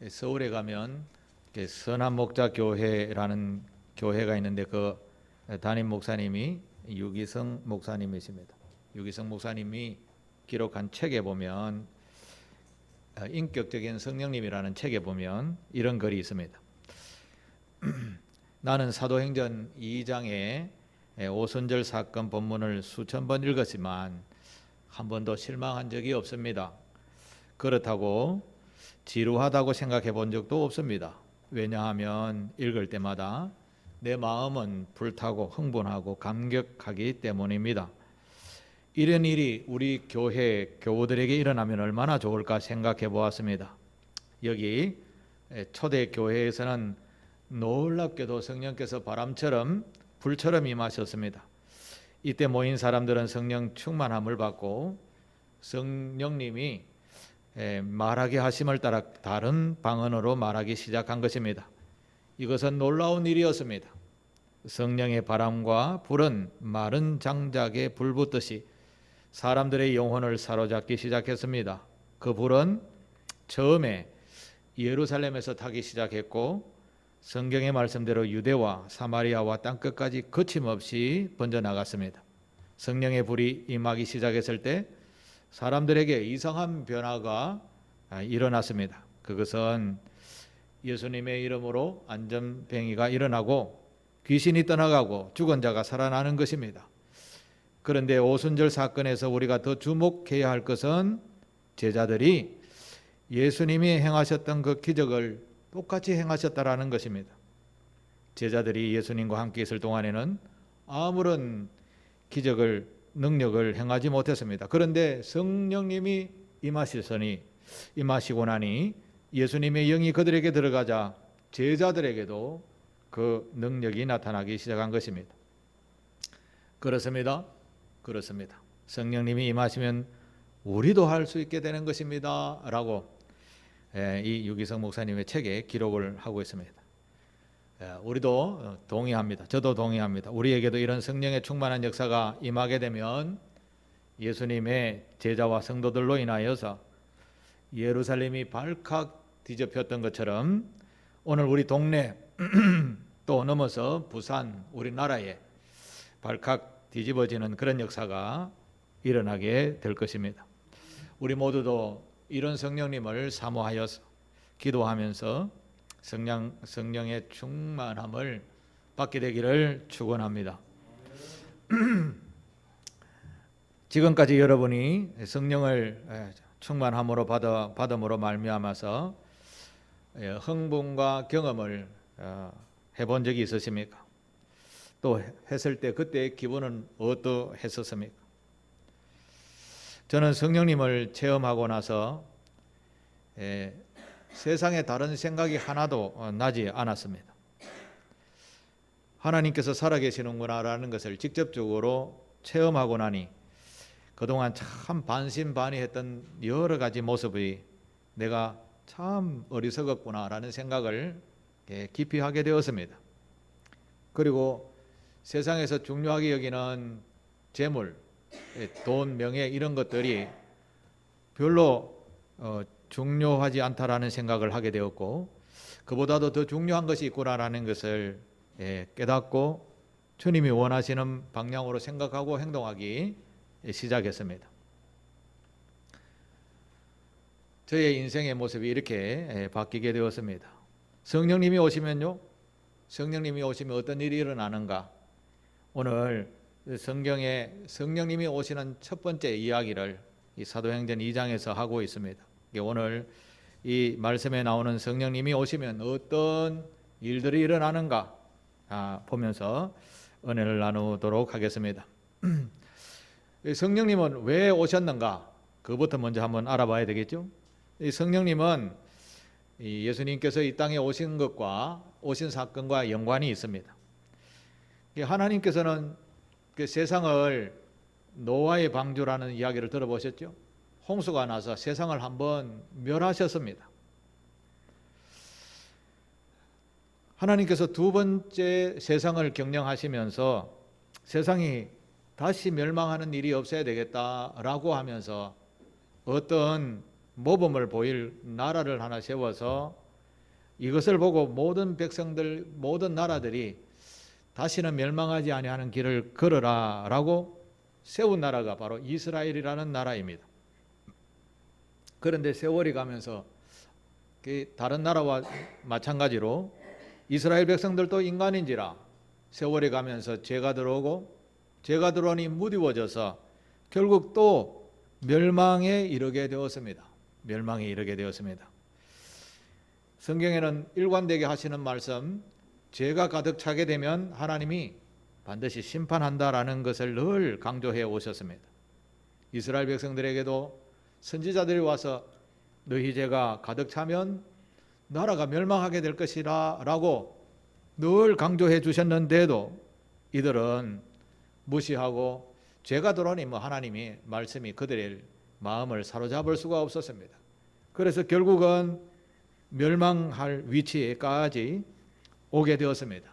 서울에 가면 선한 목자 교회라는 교회가 있는데 그 담임 목사님이 유기성 목사님이십니다. 유기성 목사님이 기록한 책에 보면 인격적인 성령님이라는 책에 보면 이런 글이 있습니다. 나는 사도행전 2장의 오순절 사건 본문을 수천 번 읽었지만 한 번도 실망한 적이 없습니다. 그렇다고 지루하다고 생각해 본 적도 없습니다. 왜냐하면 읽을 때마다 내 마음은 불타고 흥분하고 감격하기 때문입니다. 이런 일이 우리 교회 교우들에게 일어나면 얼마나 좋을까 생각해 보았습니다. 여기 초대 교회에서는 놀랍게도 성령께서 바람처럼 불처럼 임하셨습니다. 이때 모인 사람들은 성령 충만함을 받고 성령님이 말하게 하심을 따라 다른 방언으로 말하기 시작한 것입니다. 이것은 놀라운 일이었습니다. 성령의 바람과 불은 마른 장작에 불 붙듯이 사람들의 영혼을 사로잡기 시작했습니다. 그 불은 처음에 예루살렘에서 타기 시작했고 성경의 말씀대로 유대와 사마리아와 땅끝까지 거침없이 번져나갔습니다. 성령의 불이 임하기 시작했을 때 사람들에게 이상한 변화가 일어났습니다. 그것은 예수님의 이름으로 안전뱅이가 일어나고 귀신이 떠나가고 죽은 자가 살아나는 것입니다. 그런데 오순절 사건에서 우리가 더 주목해야 할 것은 제자들이 예수님이 행하셨던 그 기적을 똑같이 행하셨다라는 것입니다. 제자들이 예수님과 함께 있을 동안에는 아무런 기적을 능력을 행하지 못했습니다. 그런데 성령님이 임하시고 나니 예수님의 영이 그들에게 들어가자 제자들에게도 그 능력이 나타나기 시작한 것입니다. 그렇습니다. 그렇습니다. 성령님이 임하시면 우리도 할 수 있게 되는 것입니다 라고 이 유기성 목사님의 책에 기록을 하고 있습니다. 우리도 동의합니다. 저도 동의합니다. 우리에게도 이런 성령의 충만한 역사가 임하게 되면 예수님의 제자와 성도들로 인하여서 예루살렘이 발칵 뒤집혔던 것처럼 오늘 우리 동네 또 넘어서 부산 우리나라에 발칵 뒤집어지는 그런 역사가 일어나게 될 것입니다. 우리 모두도 이런 성령님을 사모하여서 기도하면서 성령의 충만함을 받게 되기를 축원합니다. 지금까지 여러분이 성령을 충만함으로 받음으로 말미암아서 흥분과 경험을 해본 적이 있으십니까? 또 했을 때 그때의 기분은 어떠했었습니까? 저는 성령님을 체험하고 나서 세상에 다른 생각이 하나도 나지 않았습니다. 하나님께서 살아계시는구나라는 것을 직접적으로 체험하고 나니 그동안 참 반신반의했던 여러 가지 모습이 내가 참 어리석었구나라는 생각을 깊이 하게 되었습니다. 그리고 세상에서 중요하게 여기는 재물, 돈, 명예 이런 것들이 별로 중요하지 않다라는 생각을 하게 되었고 그보다도 더 중요한 것이 있구나라는 것을 깨닫고 주님이 원하시는 방향으로 생각하고 행동하기 시작했습니다. 저의 인생의 모습이 이렇게 바뀌게 되었습니다. 성령님이 오시면요, 성령님이 오시면 어떤 일이 일어나는가? 오늘 성경에 성령님이 오시는 첫 번째 이야기를 이 사도행전 2장에서 하고 있습니다. 오늘 이 말씀에 나오는 성령님이 오시면 어떤 일들이 일어나는가 보면서 은혜를 나누도록 하겠습니다. 성령님은 왜 오셨는가? 그것부터 먼저 한번 알아봐야 되겠죠. 이 성령님은 예수님께서 이 땅에 오신 것과 오신 사건과 연관이 있습니다. 하나님께서는 그 세상을 노아의 방주라는 이야기를 들어보셨죠? 홍수가 나서 세상을 한번 멸하셨습니다. 하나님께서 두 번째 세상을 경영하시면서 세상이 다시 멸망하는 일이 없어야 되겠다라고 하면서 어떤 모범을 보일 나라를 하나 세워서 이것을 보고 모든 백성들, 모든 나라들이 다시는 멸망하지 아니하는 길을 걸으라라고 세운 나라가 바로 이스라엘이라는 나라입니다. 그런데 세월이 가면서 다른 나라와 마찬가지로 이스라엘 백성들도 인간인지라 세월이 가면서 죄가 들어오고 죄가 들어오니 무디워져서 결국 또 멸망에 이르게 되었습니다. 멸망에 이르게 되었습니다. 성경에는 일관되게 하시는 말씀, 죄가 가득 차게 되면 하나님이 반드시 심판한다라는 것을 늘 강조해 오셨습니다. 이스라엘 백성들에게도 선지자들이 와서 너희 죄가 가득 차면 나라가 멸망하게 될 것이라 라고 늘 강조해 주셨는데도 이들은 무시하고 죄가 들어오니 하나님이 말씀이 그들의 마음을 사로잡을 수가 없었습니다. 그래서 결국은 멸망할 위치에까지 오게 되었습니다.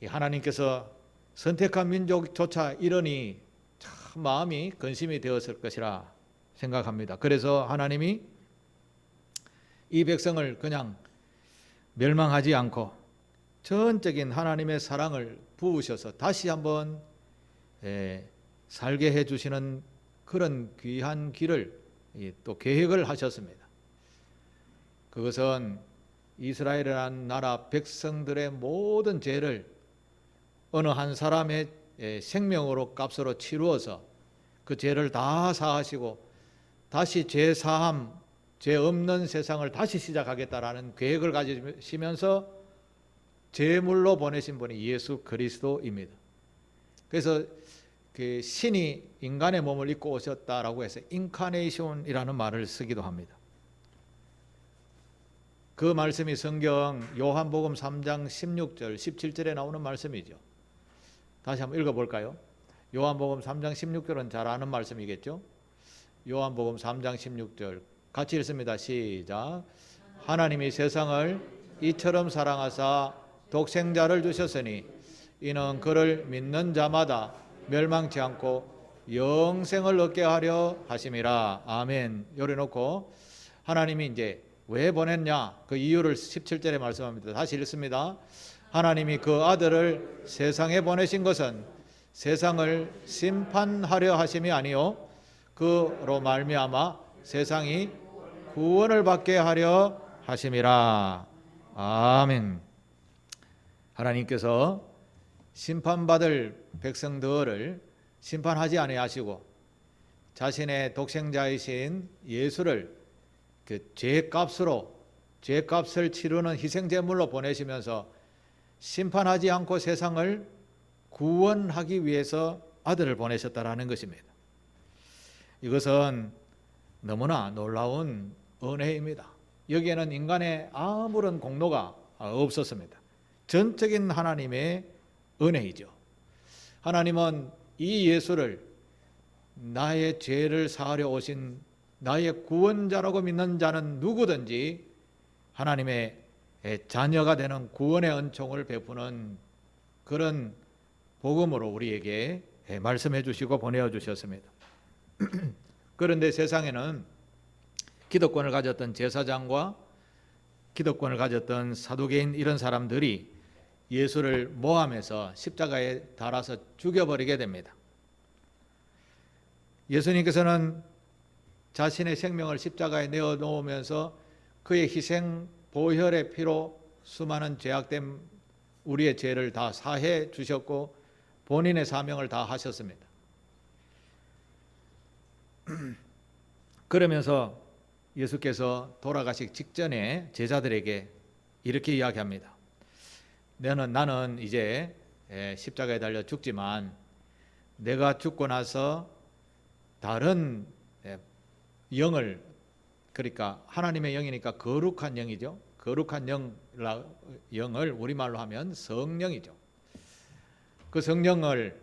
하나님께서 선택한 민족조차 이러니 참 마음이 근심이 되었을 것이라 생각합니다. 그래서 하나님이 이 백성을 그냥 멸망하지 않고 전적인 하나님의 사랑을 부으셔서 다시 한번 살게 해주시는 그런 귀한 길을 또 계획을 하셨습니다. 그것은 이스라엘이라는 나라 백성들의 모든 죄를 어느 한 사람의 생명으로 값으로 치루어서 그 죄를 다 사하시고 다시 죄 사함, 죄 없는 세상을 다시 시작하겠다라는 계획을 가지시면서 제물로 보내신 분이 예수 그리스도입니다. 그래서 그 신이 인간의 몸을 입고 오셨다라고 해서 인카네이션이라는 말을 쓰기도 합니다. 그 말씀이 성경 요한복음 3장 16절, 17절에 나오는 말씀이죠. 다시 한번 읽어볼까요? 요한복음 3장 16절은 잘 아는 말씀이겠죠? 요한복음 3장 16절 같이 읽습니다. 시작. 하나님이 세상을 이처럼 사랑하사 독생자를 주셨으니 이는 그를 믿는 자마다 멸망치 않고 영생을 얻게 하려 하심이라. 아멘. 요래 놓고 하나님이 이제 왜 보냈냐? 그 이유를 17절에 말씀합니다. 다시 읽습니다. 하나님이 그 아들을 세상에 보내신 것은 세상을 심판하려 하심이 아니요 그로 말미암아 세상이 구원을 받게 하려 하심이라. 아멘. 하나님께서 심판받을 백성들을 심판하지 아니하시고 자신의 독생자이신 예수를 그 죄값을 치르는 희생제물로 보내시면서 심판하지 않고 세상을 구원하기 위해서 아들을 보내셨다라는 것입니다. 이것은 너무나 놀라운 은혜입니다. 여기에는 인간의 아무런 공로가 없었습니다. 전적인 하나님의 은혜이죠. 하나님은 이 예수를 나의 죄를 사하려 오신 나의 구원자라고 믿는 자는 누구든지 하나님의 자녀가 되는 구원의 은총을 베푸는 그런 복음으로 우리에게 말씀해 주시고 보내어 주셨습니다. 그런데 세상에는 기득권을 가졌던 제사장과 기득권을 가졌던 사두개인 이런 사람들이 예수를 모함해서 십자가에 달아서 죽여버리게 됩니다. 예수님께서는 자신의 생명을 십자가에 내어놓으면서 그의 희생 보혈의 피로 수많은 죄악된 우리의 죄를 다 사해 주셨고 본인의 사명을 다 하셨습니다. 그러면서 예수께서 돌아가시기 직전에 제자들에게 이렇게 이야기합니다. 나는 이제 십자가에 달려 죽지만 내가 죽고 나서 다른 영을, 그러니까 하나님의 영이니까 거룩한 영이죠. 거룩한 영을 우리말로 하면 성령이죠. 그 성령을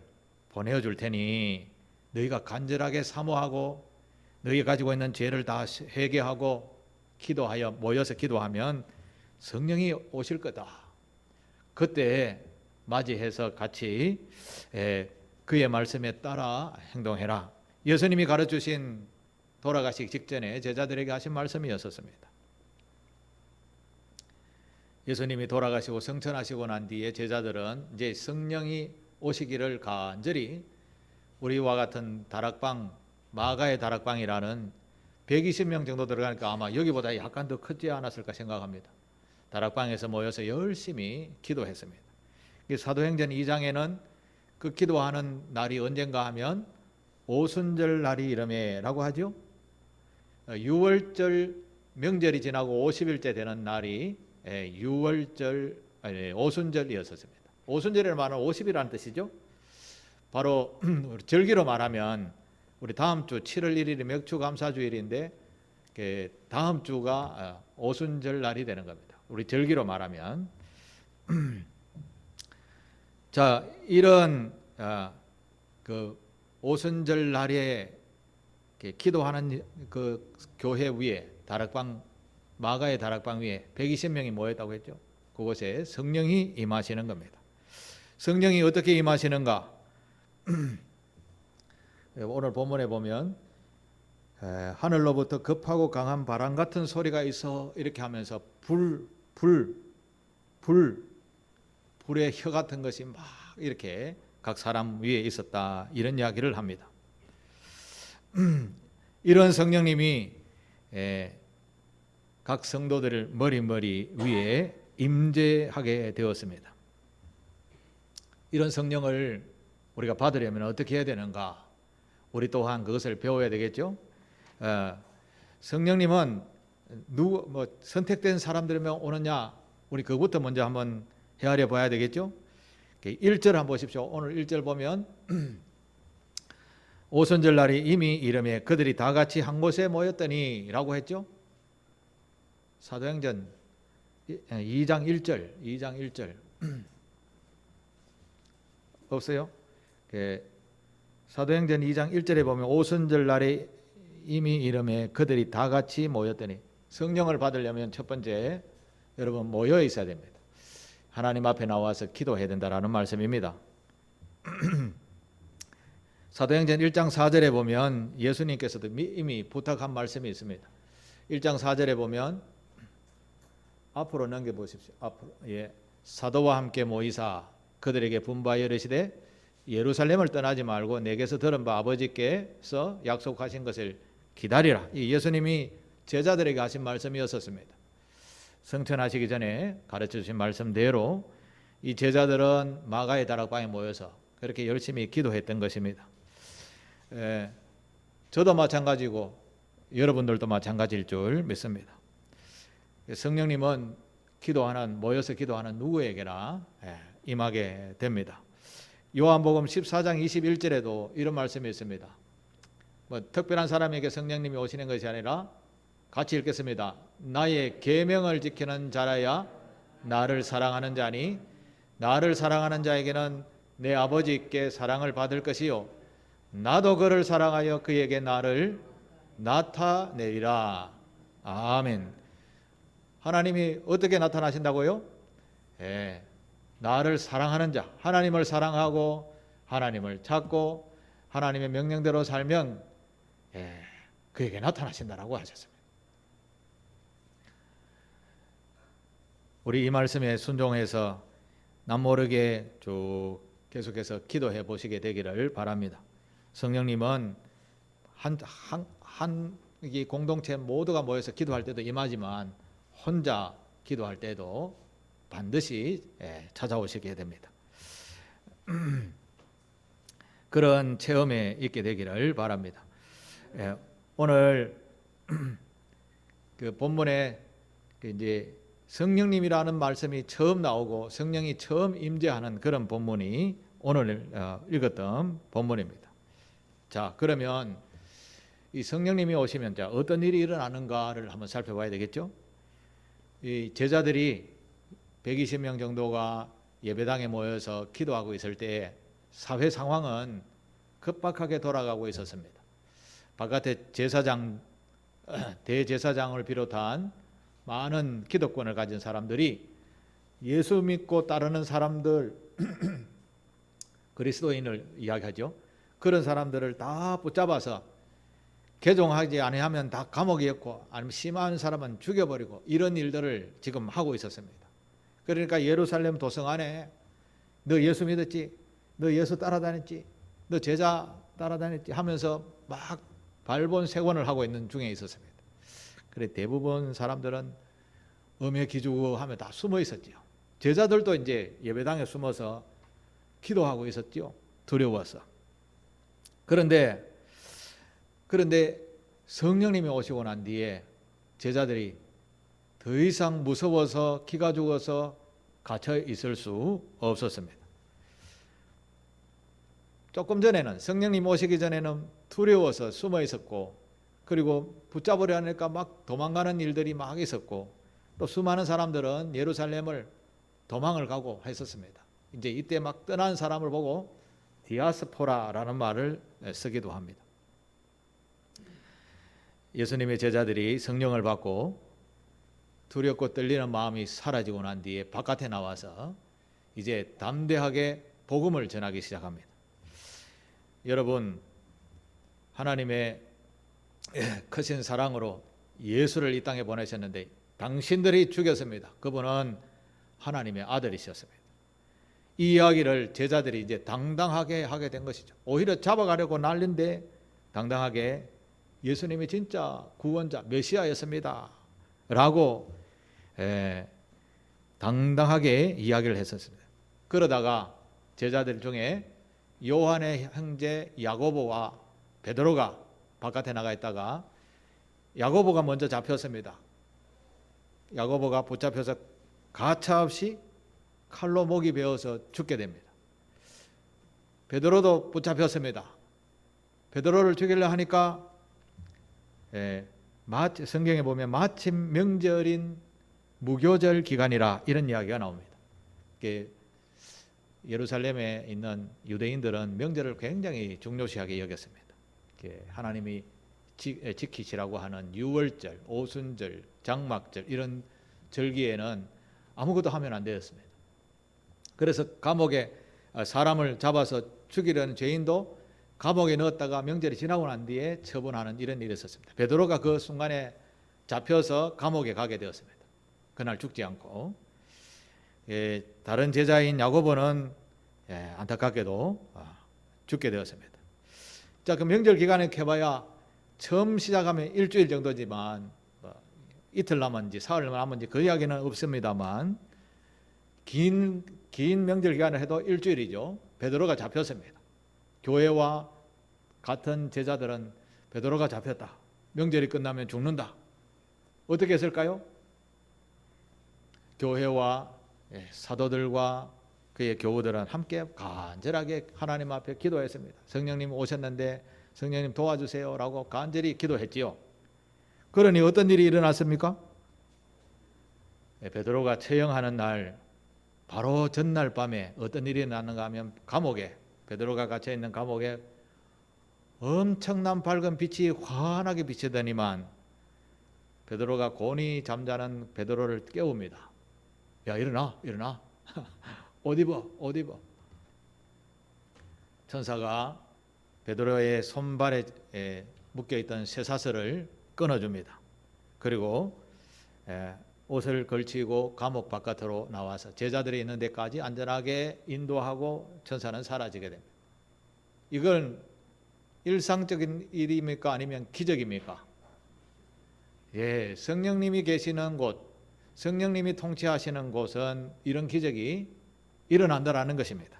보내줄 테니 너희가 간절하게 사모하고 너희 가지고 있는 죄를 다 회개하고 기도하여 모여서 기도하면 성령이 오실 거다. 그때 맞이해서 같이 그의 말씀에 따라 행동해라. 예수님이 가르치신 돌아가시기 직전에 제자들에게 하신 말씀이었습니다. 예수님이 돌아가시고 성천하시고 난 뒤에 제자들은 이제 성령이 오시기를 간절히 우리와 같은 다락방, 마가의 다락방이라는 120명 정도 들어가니까 아마 여기보다 약간 더 크지 않았을까 생각합니다. 다락방에서 모여서 열심히 기도했습니다. 사도행전 2장에는 그 기도하는 날이 언젠가 하면 오순절 날이 이름에라고 하죠. 6월절 명절이 지나고 50일째 되는 날이 오순절이었습니다. 오순절이라는 말은 50이라는 뜻이죠. 바로 절기로 말하면 우리 다음 주 7월 1일이 맥추감사주일인데 다음 주가 오순절 날이 되는 겁니다. 우리 절기로 말하면 자, 이런 그 오순절 날에 기도하는 그 교회 위에 다락방, 마가의 다락방 위에 120명이 모였다고 했죠. 그곳에 성령이 임하시는 겁니다. 성령이 어떻게 임하시는가? 오늘 본문에 보면 하늘로부터 급하고 강한 바람 같은 소리가 있어 이렇게 하면서 불의 혀 같은 것이 막 이렇게 각 사람 위에 있었다, 이런 이야기를 합니다. 이런 성령님이 각 성도들을 머리 위에 임재하게 되었습니다. 이런 성령을 우리가 받으려면 어떻게 해야 되는가? 우리 또한 그것을 배워야 되겠죠. 성령님은 선택된 사람들이면 오느냐? 우리 그것부터 먼저 한번 헤아려 봐야 되겠죠. 1절 한번 보십시오. 오늘 1절 보면 오순절 날이 이미 이르매 그들이 다 같이 한 곳에 모였더니 라고 했죠. 사도행전 2장 1절 없어요? 사도행전 2장 1절에 보면 오순절 날이 이미 이르매 그들이 다 같이 모였더니, 성령을 받으려면 첫 번째 여러분 모여 있어야 됩니다. 하나님 앞에 나와서 기도해야 된다라는 말씀입니다. 사도행전 1장 4절에 보면 예수님께서도 이미 부탁한 말씀이 있습니다. 1장 4절에 보면 앞으로 넘겨보십시오. 앞으로. 사도와 함께 모이사 그들에게 분부하여 이르시되 예루살렘을 떠나지 말고 내게서 들은 바 아버지께서 약속하신 것을 기다리라. 이 예수님이 제자들에게 하신 말씀이었습니다. 성천하시기 전에 가르쳐 주신 말씀대로 이 제자들은 마가의 다락방에 모여서 그렇게 열심히 기도했던 것입니다. 저도 마찬가지고 여러분들도 마찬가지일 줄 믿습니다. 성령님은 모여서 기도하는 누구에게나 임하게 됩니다. 요한복음 14장 21절에도 이런 말씀이 있습니다. 특별한 사람에게 성령님이 오시는 것이 아니라 같이 읽겠습니다. 나의 계명을 지키는 자라야 나를 사랑하는 자니 나를 사랑하는 자에게는 내 아버지께 사랑을 받을 것이요 나도 그를 사랑하여 그에게 나를 나타내리라. 아멘. 하나님이 어떻게 나타나신다고요? 나를 사랑하는 자, 하나님을 사랑하고 하나님을 찾고 하나님의 명령대로 살면 그에게 나타나신다라고 하셨습니다. 우리 이 말씀에 순종해서 남모르게 쭉 계속해서 기도해 보시게 되기를 바랍니다. 성령님은 이 공동체 모두가 모여서 기도할 때도 임하지만 혼자 기도할 때도 반드시 찾아오시게 됩니다. 그런 체험에 있게 되기를 바랍니다. 오늘 그 본문에 이제 성령님이라는 말씀이 처음 나오고 성령이 처음 임재하는 그런 본문이 오늘 읽었던 본문입니다. 자, 그러면 이 성령님이 오시면 어떤 일이 일어나는가를 한번 살펴봐야 되겠죠. 이 제자들이 120명 정도가 예배당에 모여서 기도하고 있을 때 사회 상황은 급박하게 돌아가고 있었습니다. 바깥에 대제사장을 비롯한 많은 기득권을 가진 사람들이 예수 믿고 따르는 사람들, 그리스도인을 이야기하죠. 그런 사람들을 다 붙잡아서 개종하지 아니하면 다 감옥에 넣고 아니면 심한 사람은 죽여버리고 이런 일들을 지금 하고 있었습니다. 그러니까 예루살렘 도성 안에 너 예수 믿었지? 너 예수 따라다녔지? 너 제자 따라다녔지? 하면서 막 발본색원을 하고 있는 중에 있었습니다. 그래 대부분 사람들은 음해 기주고 하면 다 숨어 있었지요. 제자들도 이제 예배당에 숨어서 기도하고 있었지요. 두려워서. 그런데 성령님이 오시고 난 뒤에 제자들이 더 이상 무서워서 기가 죽어서 갇혀 있을 수 없었습니다. 조금 전에는 성령님 오시기 전에는 두려워서 숨어 있었고 그리고 붙잡으려 하니까 막 도망가는 일들이 막 있었고 또 수많은 사람들은 예루살렘을 도망을 가고 했었습니다. 이제 이때 막 떠난 사람을 보고 디아스포라라는 말을 쓰기도 합니다. 예수님의 제자들이 성령을 받고 두렵고 떨리는 마음이 사라지고 난 뒤에 바깥에 나와서 이제 담대하게 복음을 전하기 시작합니다. 여러분, 하나님의 크신 사랑으로 예수를 이 땅에 보내셨는데 당신들이 죽였습니다. 그분은 하나님의 아들이셨습니다. 이 이야기를 제자들이 이제 당당하게 하게 된 것이죠. 오히려 잡아가려고 난리인데 당당하게 예수님이 진짜 구원자 메시아였습니다 라고 당당하게 이야기를 했었습니다. 그러다가 제자들 중에 요한의 형제 야고보와 베드로가 바깥에 나가 있다가 야고보가 먼저 잡혔습니다. 야고보가 붙잡혀서 가차없이 칼로 목이 베어서 죽게 됩니다. 베드로도 붙잡혔습니다. 베드로를 죽이려 하니까 성경에 보면 마침 명절인 무교절 기간이라 이런 이야기가 나옵니다. 예루살렘에 있는 유대인들은 명절을 굉장히 중요시하게 여겼습니다. 하나님이 지키시라고 하는 유월절, 오순절, 장막절 이런 절기에는 아무것도 하면 안 되었습니다. 그래서 감옥에 사람을 잡아서 죽이려는 죄인도 감옥에 넣었다가 명절이 지나고 난 뒤에 처분하는 이런 일이 있었습니다. 베드로가 그 순간에 잡혀서 감옥에 가게 되었습니다. 그날 죽지 않고 다른 제자인 야고보는 안타깝게도 죽게 되었습니다. 자, 그 명절 기간에 해봐야 처음 시작하면 일주일 정도지만 이틀 남았는지 사흘 남았는지 그 이야기는 없습니다만 긴 명절 기간을 해도 일주일이죠. 베드로가 잡혔습니다. 교회와 같은 제자들은 베드로가 잡혔다. 명절이 끝나면 죽는다. 어떻게 했을까요? 교회와 사도들과 그의 교우들은 함께 간절하게 하나님 앞에 기도했습니다. 성령님 오셨는데 성령님 도와주세요 라고 간절히 기도했지요. 그러니 어떤 일이 일어났습니까? 베드로가 처형하는 날 바로 전날 밤에 어떤 일이 일어났는가 하면 베드로가 갇혀 있는 감옥에 엄청난 밝은 빛이 환하게 비치더니만 베드로가 곤히 잠자는 베드로를 깨웁니다. 야, 일어나 옷 입어. 천사가 베드로의 손발에 묶여있던 쇠사슬을 끊어줍니다. 그리고 옷을 걸치고 감옥 바깥으로 나와서 제자들이 있는 데까지 안전하게 인도하고 천사는 사라지게 됩니다. 이건 일상적인 일입니까? 아니면 기적입니까? 성령님이 계시는 곳, 성령님이 통치하시는 곳은 이런 기적이 일어난다라는 것입니다.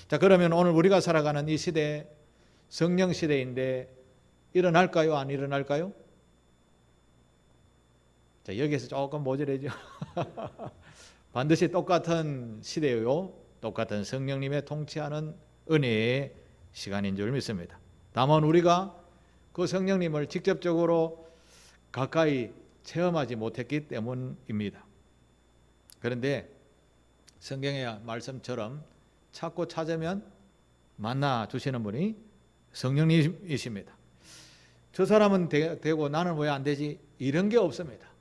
자, 그러면 오늘 우리가 살아가는 이 시대, 성령 시대인데 일어날까요? 안 일어날까요? 자, 여기에서 조금 모자라죠. 반드시 똑같은 시대요, 똑같은 성령님의 통치하는 은혜의 시간인 줄 믿습니다. 다만 우리가 그 성령님을 직접적으로 가까이 체험하지 못했기 때문입니다. 그런데 성경의 말씀처럼 찾고 찾으면 만나 주시는 분이 성령님이십니다. 저 사람은 되고 나는 왜 안 되지? 이런 게 없습니다.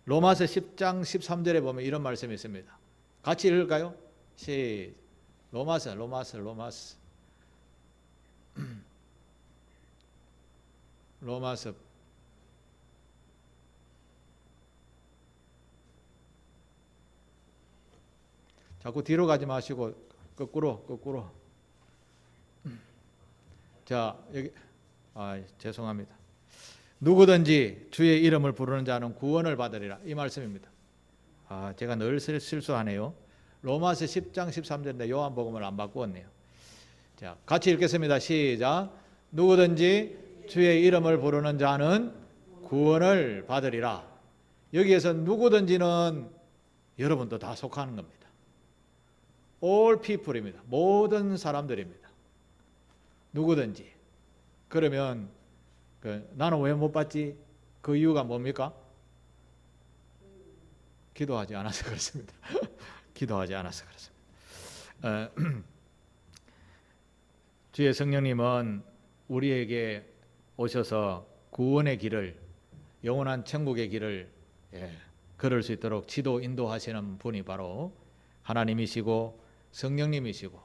로마서 10장 13절에 보면 이런 말씀이 있습니다. 같이 읽을까요? 로마서 자꾸 뒤로 가지 마시고 거꾸로. 자, 여기 죄송합니다. 누구든지 주의 이름을 부르는 자는 구원을 받으리라. 이 말씀입니다. 제가 늘 실수하네요. 로마서 10장 13절인데 요한복음을 안 바꾸었네요. 자, 같이 읽겠습니다. 시작. 누구든지 주의 이름을 부르는 자는 구원을 받으리라. 여기에서 누구든지는 여러분도 다 속하는 겁니다. All people입니다. 모든 사람들입니다. 누구든지. 그러면 나는 왜 못 받지? 그 이유가 뭡니까? 기도하지 않아서 그렇습니다. 기도하지 않아서 그렇습니다. 주의 성령님은 우리에게 오셔서 구원의 길을, 영원한 천국의 길을 걸을 수 있도록 지도 인도하시는 분이 바로 하나님이시고 성령님이시고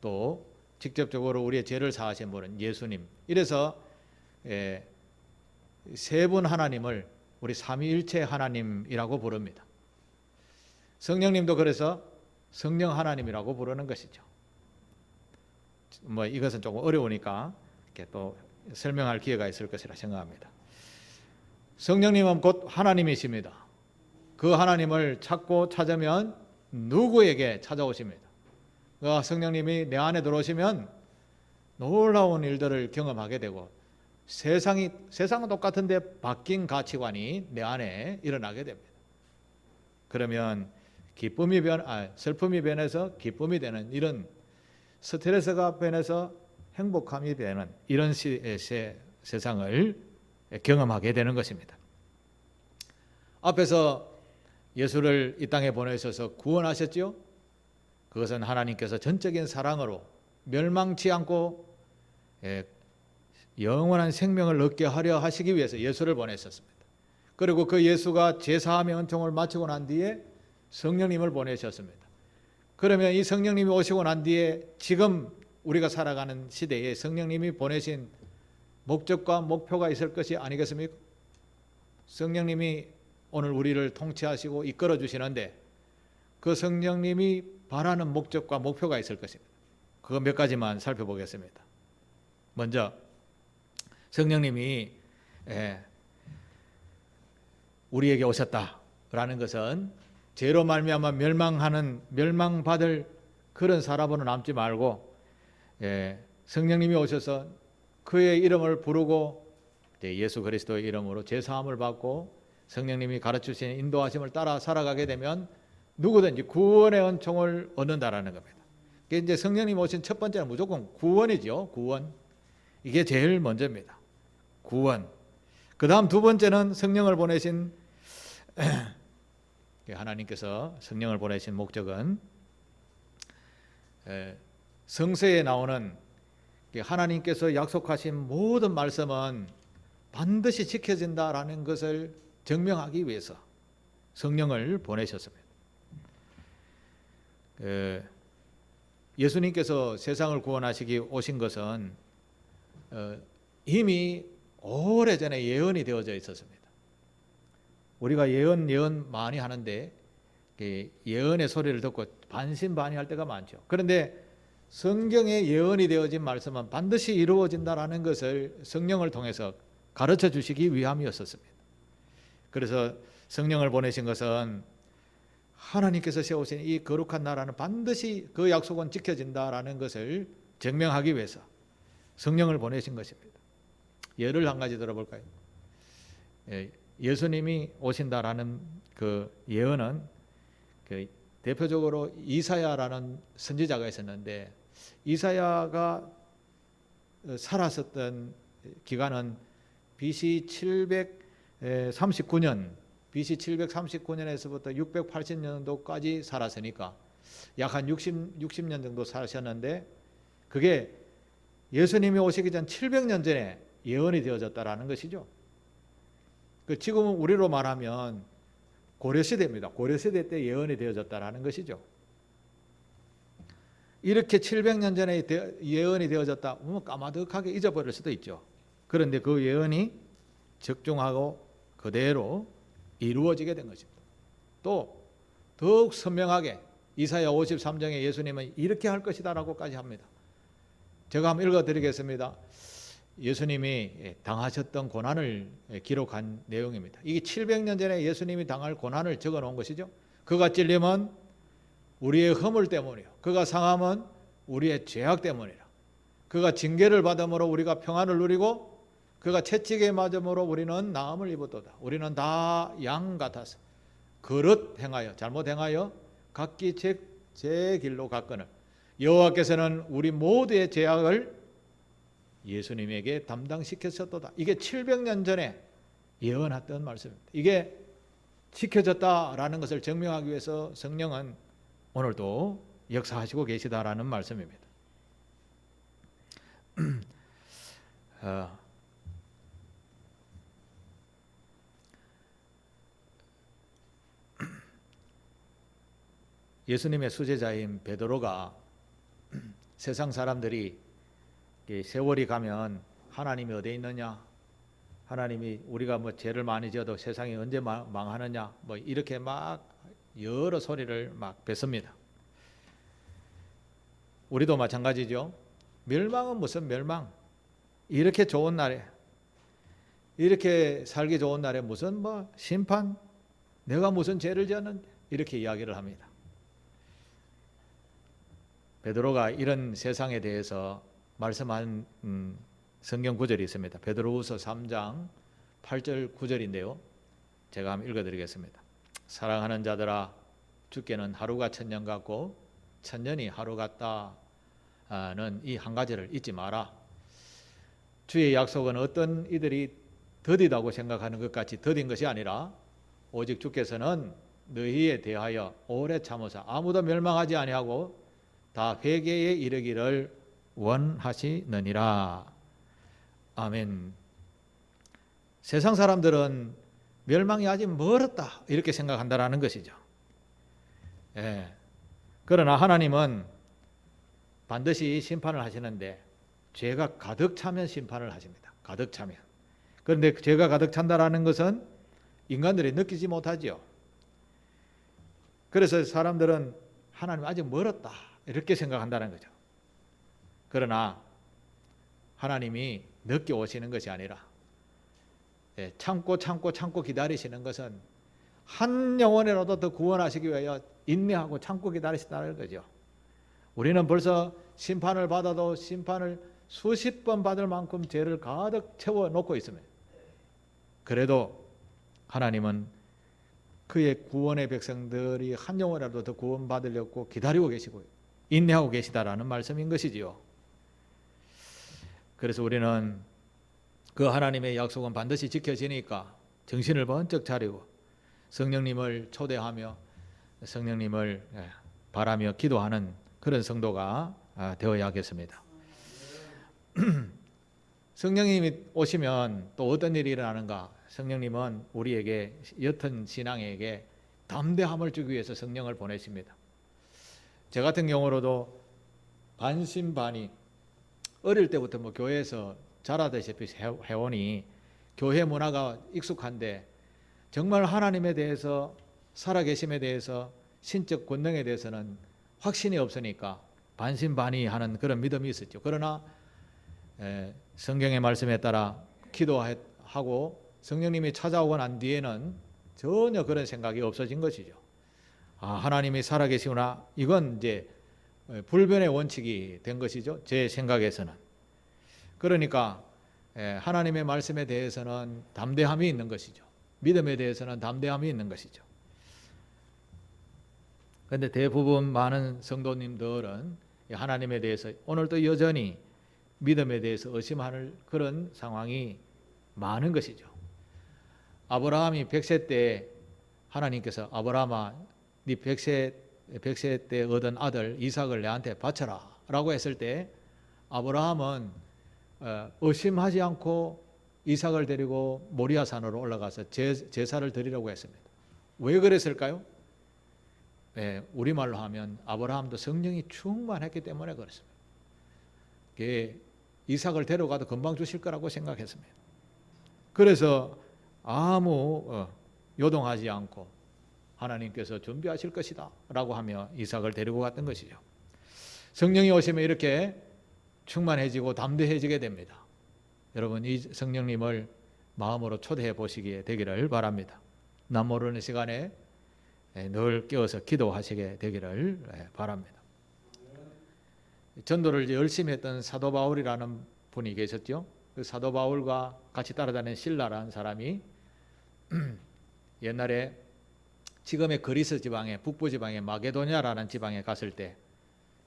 또 직접적으로 우리의 죄를 사하신 분은 예수님. 이래서 세 분 하나님을 우리 삼위일체 하나님이라고 부릅니다. 성령님도 그래서 성령 하나님이라고 부르는 것이죠. 이것은 조금 어려우니까 이렇게 또 설명할 기회가 있을 것이라 생각합니다. 성령님은 곧 하나님이십니다. 그 하나님을 찾고 찾으면 누구에게 찾아오십니다. 성령님이 내 안에 들어오시면 놀라운 일들을 경험하게 되고 세상은 똑같은데 바뀐 가치관이 내 안에 일어나게 됩니다. 그러면 슬픔이 변해서 기쁨이 되는 이런 스트레스가 변해서 행복함이 되는 이런 세상을 경험하게 되는 것입니다. 앞에서 예수를 이 땅에 보내셔서 구원하셨죠? 그것은 하나님께서 전적인 사랑으로 멸망치 않고 영원한 생명을 얻게 하려 하시기 위해서 예수를 보내셨습니다. 그리고 그 예수가 제사함의 은총을 마치고 난 뒤에 성령님을 보내셨습니다. 그러면 이 성령님이 오시고 난 뒤에 지금 우리가 살아가는 시대에 성령님이 보내신 목적과 목표가 있을 것이 아니겠습니까? 성령님이 오늘 우리를 통치하시고 이끌어 주시는데 그 성령님이 바라는 목적과 목표가 있을 것입니다. 그거 몇 가지만 살펴보겠습니다. 먼저 성령님이 우리에게 오셨다라는 것은 죄로 말미암아 멸망받을 그런 사람으로 남지 말고 성령님이 오셔서 그의 이름을 부르고 예수 그리스도의 이름으로 제사함을 받고 성령님이 가르치신 인도하심을 따라 살아가게 되면 누구든지 구원의 은총을 얻는다라는 겁니다. 이제 성령님 오신 첫 번째는 무조건 구원이죠. 구원. 이게 제일 먼저입니다. 구원. 그 다음 두 번째는 성령을 보내신 하나님께서 성령을 보내신 목적은 성서에 나오는 하나님께서 약속하신 모든 말씀은 반드시 지켜진다라는 것을 증명하기 위해서 성령을 보내셨습니다. 예수님께서 세상을 구원하시기 오신 것은 이미 오래전에 예언이 되어져 있었습니다. 우리가 예언 많이 하는데 예언의 소리를 듣고 반신반의할 때가 많죠. 그런데 성경에 예언이 되어진 말씀은 반드시 이루어진다라는 것을 성령을 통해서 가르쳐 주시기 위함이었습니다. 그래서 성령을 보내신 것은 하나님께서 세우신 이 거룩한 나라는 반드시 그 약속은 지켜진다라는 것을 증명하기 위해서 성령을 보내신 것입니다. 예를 한 가지 들어볼까요? 예수님이 오신다라는 그 예언은 대표적으로 이사야라는 선지자가 있었는데 이사야가 살았었던 기간은 BC 739년에서부터 680년도까지 살았으니까 약 한 60년 정도 사셨는데 그게 예수님이 오시기 전 700년 전에 예언이 되어졌다라는 것이죠. 지금은 우리로 말하면 고려시대입니다. 고려시대 때 예언이 되어졌다라는 것이죠. 이렇게 700년 전에 예언이 되어졌다 까마득하게 잊어버릴 수도 있죠. 그런데 그 예언이 적중하고 그대로 이루어지게 된 것입니다. 또 더욱 선명하게 이사야 53장에 예수님은 이렇게 할 것이다라고까지 합니다. 제가 한번 읽어드리겠습니다. 예수님이 당하셨던 고난을 기록한 내용입니다. 이게 700년 전에 예수님이 당할 고난을 적어놓은 것이죠. 그가 찔림은 우리의 허물 때문이요, 그가 상함은 우리의 죄악 때문이라. 그가 징계를 받음으로 우리가 평안을 누리고 그가 채찍에 맞음으로 우리는 나음을 입었도다. 우리는 다 양 같아서 그릇 행하여, 잘못 행하여 각기 제 길로 갔거늘 여호와께서는 우리 모두의 죄악을 예수님에게 담당시켰었도다. 이게 700년 전에 예언했던 말씀입니다. 이게 지켜졌다라는 것을 증명하기 위해서 성령은 오늘도 역사하시고 계시다라는 말씀입니다. 예수님의 수제자인 베드로가 세상 사람들이 세월이 가면 하나님이 어디에 있느냐, 하나님이 우리가 뭐 죄를 많이 지어도 세상이 언제 망하느냐, 뭐 이렇게 막 여러 소리를 막 뱉습니다. 우리도 마찬가지죠. 멸망은 무슨 멸망? 이렇게 좋은 날에, 이렇게 살기 좋은 날에 무슨 뭐 심판? 내가 무슨 죄를 지었는데? 이렇게 이야기를 합니다. 베드로가 이런 세상에 대해서 말씀한 성경 구절이 있습니다. 베드로후서 3장 8절 9절인데요. 제가 한번 읽어드리겠습니다. 사랑하는 자들아, 주께는 하루가 천년 같고 천년이 하루 같다는 이 한 가지를 잊지 마라. 주의 약속은 어떤 이들이 더디다고 생각하는 것 같이 더딘 것이 아니라 오직 주께서는 너희에 대하여 오래 참으사 아무도 멸망하지 아니하고 다 회개에 이르기를 원하시느니라. 아멘. 세상 사람들은 멸망이 아직 멀었다 이렇게 생각한다라는 것이죠. 예. 그러나 하나님은 반드시 심판을 하시는데 죄가 가득 차면 심판을 하십니다. 가득 차면. 그런데 죄가 가득 찬다라는 것은 인간들이 느끼지 못하지요. 그래서 사람들은 하나님 아직 멀었다 이렇게 생각한다는 거죠. 그러나 하나님이 늦게 오시는 것이 아니라 참고 기다리시는 것은 한 영혼이라도 더 구원하시기 위하여 인내하고 참고 기다리시다는 거죠. 우리는 벌써 심판을 받아도 심판을 수십 번 받을 만큼 죄를 가득 채워놓고 있습니다. 그래도 하나님은 그의 구원의 백성들이 한 영혼이라도 더 구원받으려고 기다리고 계시고 인내하고 계시다라는 말씀인 것이지요. 그래서 우리는 그 하나님의 약속은 반드시 지켜지니까 정신을 번쩍 차리고 성령님을 초대하며 성령님을 바라며 기도하는 그런 성도가 되어야겠습니다. 성령님이 오시면 또 어떤 일이 일어나는가? 성령님은 우리에게 옅은 신앙에게 담대함을 주기 위해서 성령을 보내십니다. 저 같은 경우로도 반신반의 어릴 때부터 뭐 교회에서 자라다시피 해오니 교회 문화가 익숙한데 정말 하나님에 대해서 살아계심에 대해서 신적 권능에 대해서는 확신이 없으니까 반신반의하는 그런 믿음이 있었죠. 그러나 성경의 말씀에 따라 기도하고 성령님이 찾아오고 난 뒤에는 전혀 그런 생각이 없어진 것이죠. 하나님이 살아계시구나. 이건 이제 불변의 원칙이 된 것이죠. 제 생각에서는. 그러니까 하나님의 말씀에 대해서는 담대함이 있는 것이죠. 믿음에 대해서는 담대함이 있는 것이죠. 그런데 대부분 많은 성도님들은 하나님에 대해서 오늘도 여전히 믿음에 대해서 의심하는 그런 상황이 많은 것이죠. 아브라함이 100세 때 하나님께서 아브라함아 네 100세 때 얻은 아들 이삭을 내한테 바쳐라 라고 했을 때 아브라함은 의심하지 않고 이삭을 데리고 모리아 산으로 올라가서 제사를 드리려고 했습니다. 왜 그랬을까요? 우리말로 하면 아브라함도 성령이 충만했기 때문에 그렇습니다. 이삭을 데려가도 금방 주실 거라고 생각했습니다. 그래서 아무 요동하지 않고 하나님께서 준비하실 것이다 라고 하며 이삭을 데리고 갔던 것이죠. 성령이 오시면 이렇게 충만해지고 담대해지게 됩니다. 여러분, 이 성령님을 마음으로 초대해 보시기에 되기를 바랍니다. 남 모르는 시간에 늘 깨어서 기도하시게 되기를 바랍니다. 전도를 열심히 했던 사도 바울이라는 분이 계셨죠. 그 사도 바울과 같이 따라다니는 실라라는 사람이 옛날에 지금의 그리스 지방의 북부 지방의 마게도냐라는 지방에 갔을 때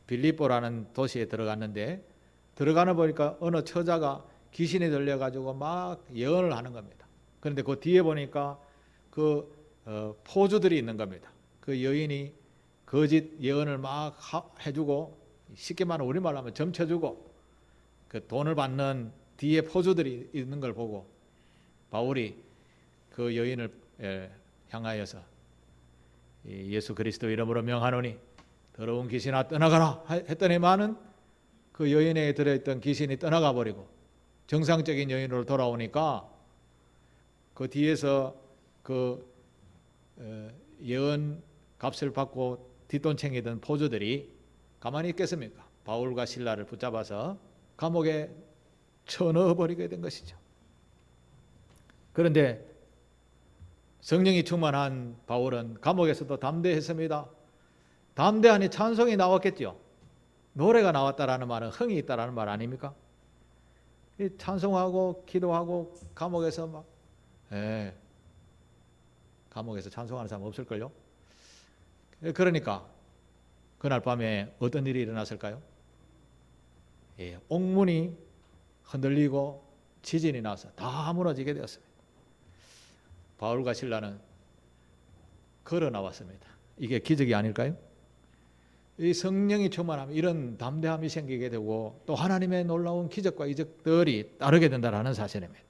빌립보라는 도시에 들어갔는데, 들어가는 보니까 어느 처자가 귀신이 들려가지고 막 예언을 하는 겁니다. 그런데 그 뒤에 보니까 그 포주들이 있는 겁니다. 그 여인이 거짓 예언을 막 해주고, 쉽게 말하면 우리말로 하면 점쳐주고, 그 돈을 받는 뒤에 포주들이 있는 걸 보고 바울이 그 여인을 향하여서 예수 그리스도 이름으로 명하노니 더러운 귀신아 떠나가라 했더니만은 그 여인에게 들어있던 귀신이 떠나가 버리고 정상적인 여인으로 돌아오니까 그 뒤에서 그 예언 값을 받고 뒷돈 챙기던 포주들이 가만히 있겠습니까? 바울과 실라를 붙잡아서 감옥에 쳐넣어버리게 된 것이죠. 그런데 성령이 충만한 바울은 감옥에서도 담대했습니다. 담대하니 찬송이 나왔겠죠. 노래가 나왔다라는 말은 흥이 있다라는 말 아닙니까? 찬송하고 기도하고 감옥에서 막 감옥에서 찬송하는 사람 없을걸요? 그러니까 그날 밤에 어떤 일이 일어났을까요? 옥문이 흔들리고 지진이 나서 다 무너지게 되었습니다. 바울과 실라는 걸어 나왔습니다. 이게 기적이 아닐까요? 이 성령이 충만하면 이런 담대함이 생기게 되고 또 하나님의 놀라운 기적과 이적들이 따르게 된다는 사실입니다.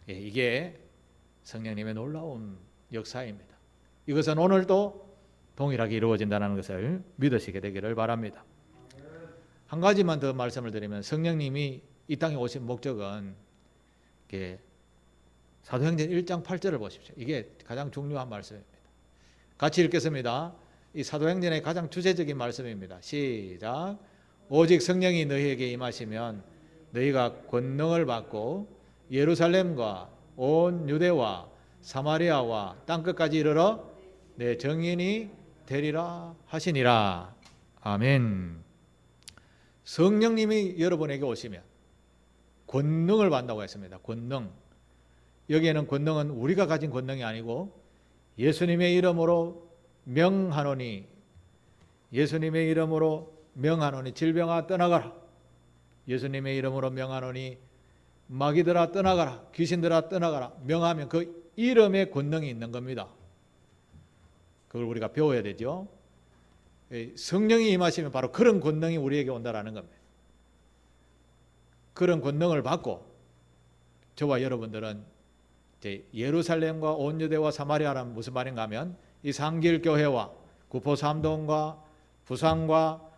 이게 성령님의 놀라운 역사입니다. 이것은 오늘도 동일하게 이루어진다는 것을 믿으시게 되기를 바랍니다. 한 가지만 더 말씀을 드리면, 성령님이 이 땅에 오신 목적은 사도행전 1장 8절을 보십시오. 이게 가장 중요한 말씀입니다. 같이 읽겠습니다. 이 사도행전의 가장 주제적인 말씀입니다. 시작. 오직 성령이 너희에게 임하시면 너희가 권능을 받고 예루살렘과 온 유대와 사마리아와 땅끝까지 이르러 내 증인이 되리라 하시니라. 아멘. 성령님이 여러분에게 오시면 권능을 받는다고 했습니다. 권능. 여기에는 권능은 우리가 가진 권능이 아니고 예수님의 이름으로 명하노니, 예수님의 이름으로 명하노니 질병아 떠나가라, 예수님의 이름으로 명하노니 마귀들아 떠나가라, 귀신들아 떠나가라. 명하면 그 이름에 권능이 있는 겁니다. 그걸 우리가 배워야 되죠. 성령이 임하시면 바로 그런 권능이 우리에게 온다라는 겁니다. 그런 권능을 받고 저와 여러분들은 이제 예루살렘과 온 유대와 사마리아라는 무슨 말인가 하면 이 상길교회와 구포삼동과 부산과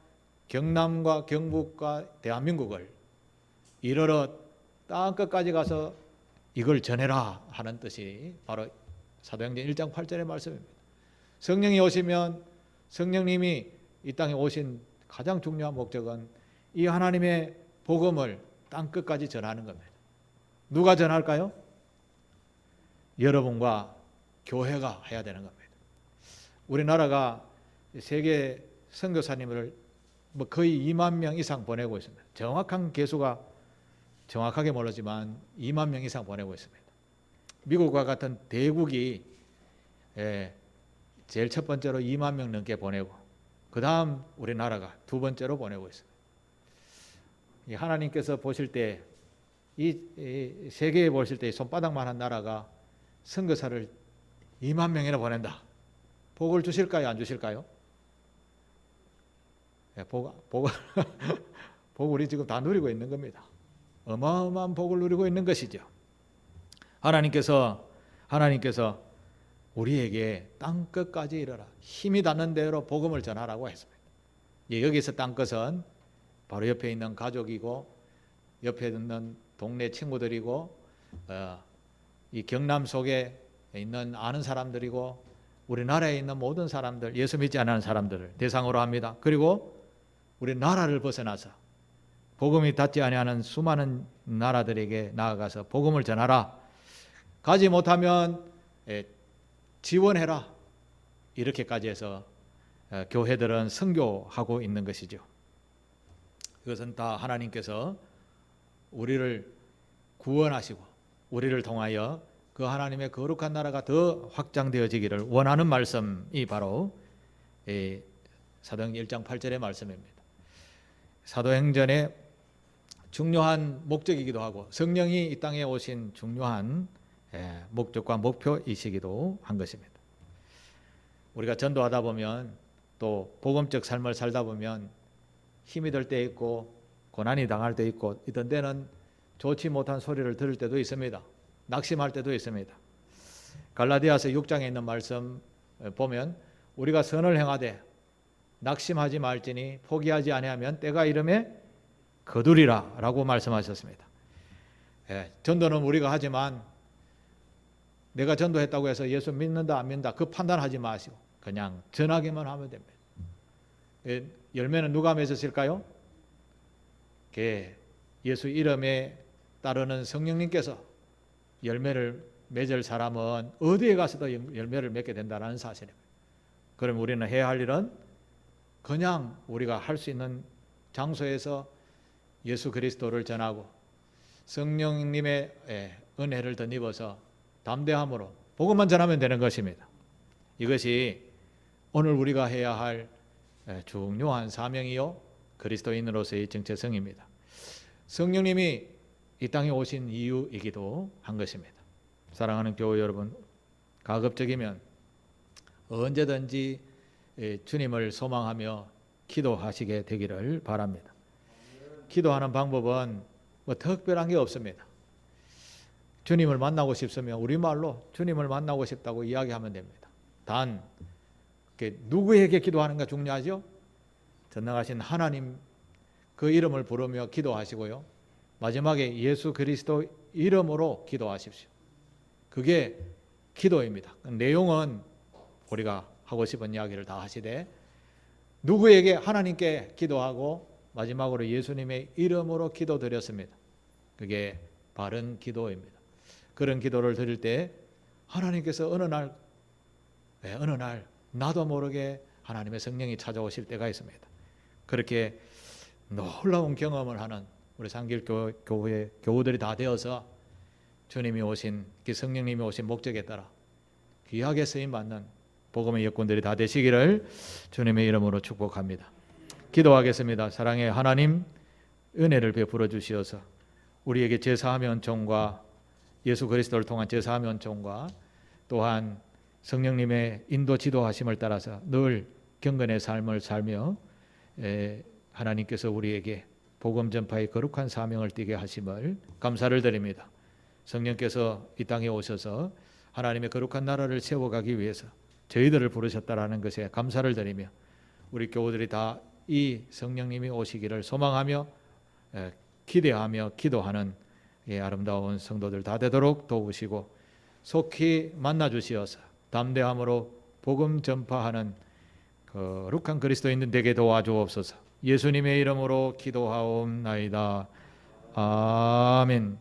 경남과 경북과 대한민국을 이르러 땅끝까지 가서 이걸 전해라 하는 뜻이 바로 사도행전 1장 8절의 말씀입니다. 성령이 오시면, 성령님이 이 땅에 오신 가장 중요한 목적은 이 하나님의 복음을 땅끝까지 전하는 겁니다. 누가 전할까요? 여러분과 교회가 해야 되는 겁니다. 우리나라가 세계 선교사님을 거의 2만 명 이상 보내고 있습니다. 정확한 개수가 정확하게 모르지만 2만 명 이상 보내고 있습니다. 미국과 같은 대국이 제일 첫 번째로 2만 명 넘게 보내고, 그 다음 우리나라가 두 번째로 보내고 있습니다. 하나님께서 보실 때, 이 세계에 보실 때 손바닥만한 나라가 선교사를 2만 명이나 보낸다. 복을 주실까요? 안 주실까요? 복 우리 지금 다 누리고 있는 겁니다. 어마어마한 복을 누리고 있는 것이죠. 하나님께서 우리에게 땅끝까지 이르라, 힘이 닿는 대로 복음을 전하라고 했습니다. 여기서 땅끝은 바로 옆에 있는 가족이고 옆에 있는 동네 친구들이고 이 경남 속에 있는 아는 사람들이고 우리나라에 있는 모든 사람들, 예수 믿지 않는 사람들을 대상으로 합니다. 그리고 우리 나라를 벗어나서 복음이 닿지 아니하는 수많은 나라들에게 나아가서 복음을 전하라. 가지 못하면 지원해라. 이렇게까지 해서 교회들은 선교하고 있는 것이죠. 이것은 다 하나님께서 우리를 구원하시고 우리를 통하여 그 하나님의 거룩한 나라가 더 확장되어지기를 원하는 말씀이 바로 사도행전 1장 8절의 말씀입니다. 사도행전의 중요한 목적이기도 하고 성령이 이 땅에 오신 중요한 목적과 목표이시기도 한 것입니다. 우리가 전도하다 보면 또 복음적 삶을 살다 보면 힘이 들 때 있고 고난이 당할 때 있고 이런 때는 좋지 못한 소리를 들을 때도 있습니다. 낙심할 때도 있습니다. 갈라디아서 6장에 있는 말씀 보면 우리가 선을 행하되 낙심하지 말지니 포기하지 아니하면 때가 이름에 거두리라 라고 말씀하셨습니다. 전도는 우리가 하지만 내가 전도했다고 해서 예수 믿는다 안 믿는다 그 판단하지 마시고 그냥 전하기만 하면 됩니다. 열매는 누가 맺으실까요? 예수 이름에 따르는 성령님께서 열매를 맺을 사람은 어디에 가서도 열매를 맺게 된다는 사실입니다. 그럼 우리는 해야 할 일은 그냥 우리가 할 수 있는 장소에서 예수 그리스도를 전하고 성령님의 은혜를 덧입어서 담대함으로 복음만 전하면 되는 것입니다. 이것이 오늘 우리가 해야 할 중요한 사명이요 그리스도인으로서의 정체성입니다. 성령님이 이 땅에 오신 이유이기도 한 것입니다. 사랑하는 교회 여러분, 가급적이면 언제든지 주님을 소망하며 기도하시게 되기를 바랍니다. 기도하는 방법은 뭐 특별한 게 없습니다. 주님을 만나고 싶으면 우리말로 주님을 만나고 싶다고 이야기하면 됩니다. 단 누구에게 기도하는가 중요하죠? 전능하신 하나님 그 이름을 부르며 기도하시고요. 마지막에 예수 그리스도 이름으로 기도하십시오. 그게 기도입니다. 내용은 우리가 하고 싶은 이야기를 다 하시되 누구에게 하나님께 기도하고 마지막으로 예수님의 이름으로 기도드렸습니다. 그게 바른 기도입니다. 그런 기도를 드릴 때 하나님께서 어느 날 나도 모르게 하나님의 성령이 찾아오실 때가 있습니다. 그렇게 놀라운 경험을 하는 우리 상길교회 교우들이 다 되어서 주님이 오신 그 성령님이 오신 목적에 따라 귀하게 쓰임받는 복음의 여건들이 다 되시기를 주님의 이름으로 축복합니다. 기도하겠습니다. 사랑의 하나님, 은혜를 베풀어 주시어서 우리에게 제사함의 은총과 예수 그리스도를 통한 제사함의 은총과 또한 성령님의 인도 지도하심을 따라서 늘 경건의 삶을 살며 하나님께서 우리에게 복음 전파의 거룩한 사명을 띠게 하심을 감사를 드립니다. 성령께서 이 땅에 오셔서 하나님의 거룩한 나라를 세워가기 위해서 저희들을 부르셨다라는 것에 감사를 드리며 우리 교우들이 다 이 성령님이 오시기를 소망하며 기대하며 기도하는 아름다운 성도들 다 되도록 도우시고 속히 만나 주시어서 담대함으로 복음 전파하는 거룩한 그리스도인들 되게 도와주옵소서. 예수님의 이름으로 기도하옵나이다. 아멘.